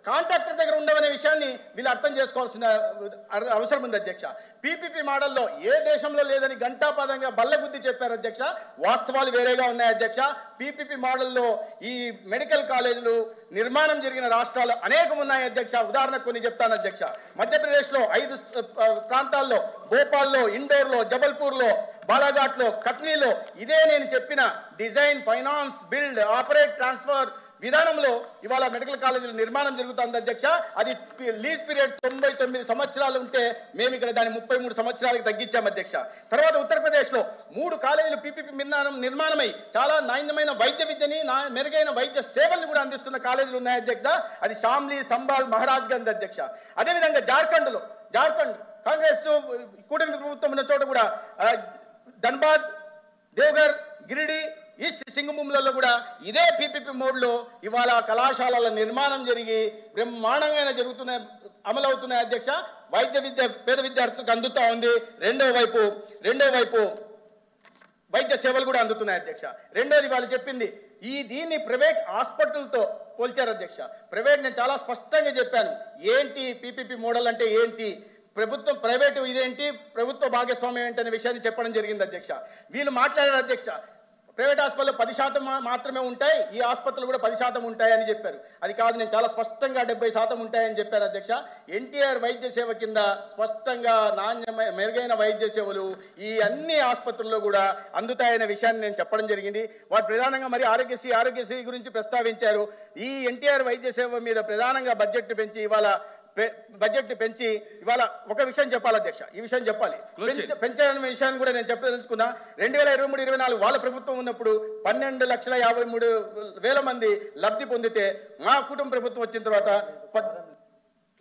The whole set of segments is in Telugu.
కాంట్రాక్టర్ దగ్గర ఉండవనే విషయాన్ని వీళ్ళు అర్థం చేసుకోవాల్సిన అవసరం ఉంది అధ్యక్ష. పీపీపీ మోడల్లో ఏ దేశంలో లేదని ఘంటాపదంగా బల్లగుద్ది చెప్పారు అధ్యక్ష. వాస్తవాలు వేరేగా ఉన్నాయి అధ్యక్ష. పీపీపీ మోడల్లో ఈ మెడికల్ కాలేజీలు నిర్మాణం జరిగిన రాష్ట్రాలు అనేకం ఉన్నాయి అధ్యక్ష. ఉదాహరణకు కొన్ని చెప్తాను అధ్యక్ష. మధ్యప్రదేశ్లో 5 ప్రాంతాల్లో, భోపాల్లో, ఇండోర్లో, జబల్పూర్లో, బాలాఘాట్లో, కట్నీలో ఇదే నేను చెప్పిన design, finance, build, operate, transfer విధానంలో ఇవాళ మెడికల్ కాలేజీల నిర్మాణం జరుగుతుంది అధ్యక్ష. అది లీజ్ పీరియడ్ 99 సంవత్సరాలు ఉంటే మేము ఇక్కడ దాన్ని 33 సంవత్సరాలకు తగ్గించాం అధ్యక్ష. తర్వాత ఉత్తరప్రదేశ్లో 3 కాలేజీలు పీపీపీ నిర్మాణమై చాలా నాణ్యమైన వైద్య విద్యని, మెరుగైన వైద్య సేవలను కూడా అందిస్తున్న కాలేజీలు ఉన్నాయి అధ్యక్ష. అది షామ్లీ, సంబాల్, మహారాజ్గంజ్ అధ్యక్ష. అదేవిధంగా జార్ఖండ్ కాంగ్రెస్ కూటమి ప్రభుత్వం ఉన్న చోట కూడా ధన్బాద్, దేవఘర్, గిరిడి, ఈస్ట్ సింగభూములలో కూడా ఇదే పీపీపీ మోడ్లో ఇవాళ కళాశాలల నిర్మాణం జరిగి బ్రహ్మాండంగా అమలవుతున్నాయి అధ్యక్ష. వైద్య విద్య పేద విద్యార్థులకు అందుతూ ఉంది. రెండో వైపు వైద్య సేవలు కూడా అందుతున్నాయి అధ్యక్ష. రెండోది వాళ్ళు చెప్పింది దీన్ని ప్రైవేట్ హాస్పిటల్తో పోల్చారు అధ్యక్ష. నేను చాలా స్పష్టంగా చెప్పాను ఏంటి పీపీపీ మోడల్ అంటే ఏంటి, ప్రభుత్వం ప్రైవేటు ఇదేంటి, ప్రభుత్వ భాగస్వామ్యం ఏంటి అనే విషయాన్ని చెప్పడం జరిగింది అధ్యక్ష. వీళ్ళు మాట్లాడారు అధ్యక్ష. ప్రైవేట్ హాస్పిటల్లో 10% మాత్రమే ఉంటాయి, ఈ ఆసుపత్రులు కూడా 10% ఉంటాయని చెప్పారు. అది కాదు, నేను చాలా స్పష్టంగా 70% ఉంటాయని చెప్పారు అధ్యక్ష. ఎన్టీఆర్ వైద్య సేవ కింద స్పష్టంగా మెరుగైన వైద్య సేవలు ఈ అన్ని ఆసుపత్రుల్లో కూడా అందుతాయనే విషయాన్ని నేను చెప్పడం జరిగింది. వారు ప్రధానంగా మరి ఆరోగ్యశ్రీ గురించి ప్రస్తావించారు. ఈ ఎన్టీఆర్ వైద్య సేవ మీద ప్రధానంగా బడ్జెట్ పెంచి ఇవాళ ఒక విషయం చెప్పాలి అధ్యక్ష. ఈ విషయం చెప్పాలి, పెంచాలనే విషయాన్ని కూడా నేను చెప్పదలుచుకున్నా. 2023-24 వాళ్ళ ప్రభుత్వం ఉన్నప్పుడు 12,53,000 మంది లబ్ధి పొందితే మా కుటుంబ ప్రభుత్వం వచ్చిన తర్వాత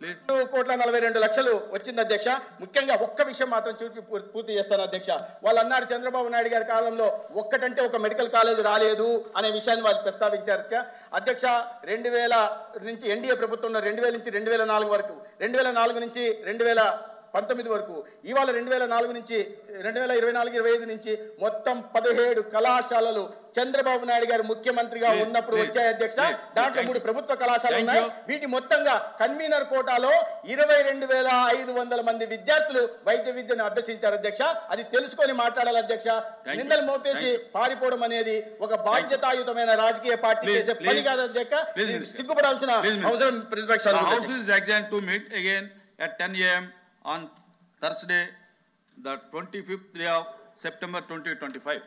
2,42,00,000 వచ్చింది అధ్యక్ష. ముఖ్యంగా ఒక్క విషయం మాత్రం చూపి పూర్తి చేస్తాను అధ్యక్ష. వాళ్ళు అన్నారు చంద్రబాబు నాయుడు గారి కాలంలో ఒక్కటంటే ఒక మెడికల్ కాలేజ్ రాలేదు అనే విషయాన్ని వాళ్ళు ప్రస్తావించారు అధ్యక్ష. 2000 నుంచి ఎన్డీఏ ప్రభుత్వంలో 2000 నుంచి 2004 వరకు, 2004 నుంచి 2019 వరకు, ఇవాళ 2004 నుంచి 2024-25 నుంచి మొత్తం 17 కళాశాలలు చంద్రబాబు నాయుడు గారు ముఖ్యమంత్రిగా ఉన్నప్పుడు వచ్చాయి అధ్యక్ష. దాంట్లో 3 ప్రభుత్వ కళాశాలలు ఉన్నాయి. వీటి మొత్తంగా కన్వీనర్ కోటాలో 22,500 మంది విద్యార్థులు వైద్య విద్యను అభ్యసించారు అధ్యక్ష. అది తెలుసుకొని మాట్లాడాలి అధ్యక్ష. నిందలు మోపేసి పారిపోవడం అనేది ఒక బాధ్యతాయుతమైన రాజకీయ పార్టీ చేసే పని కాదు అధ్యక్ష. సిగ్గుపడాల్సిన అవసరం ప్రతిపక్షాలు. on Thursday, the 25th day of September 2025.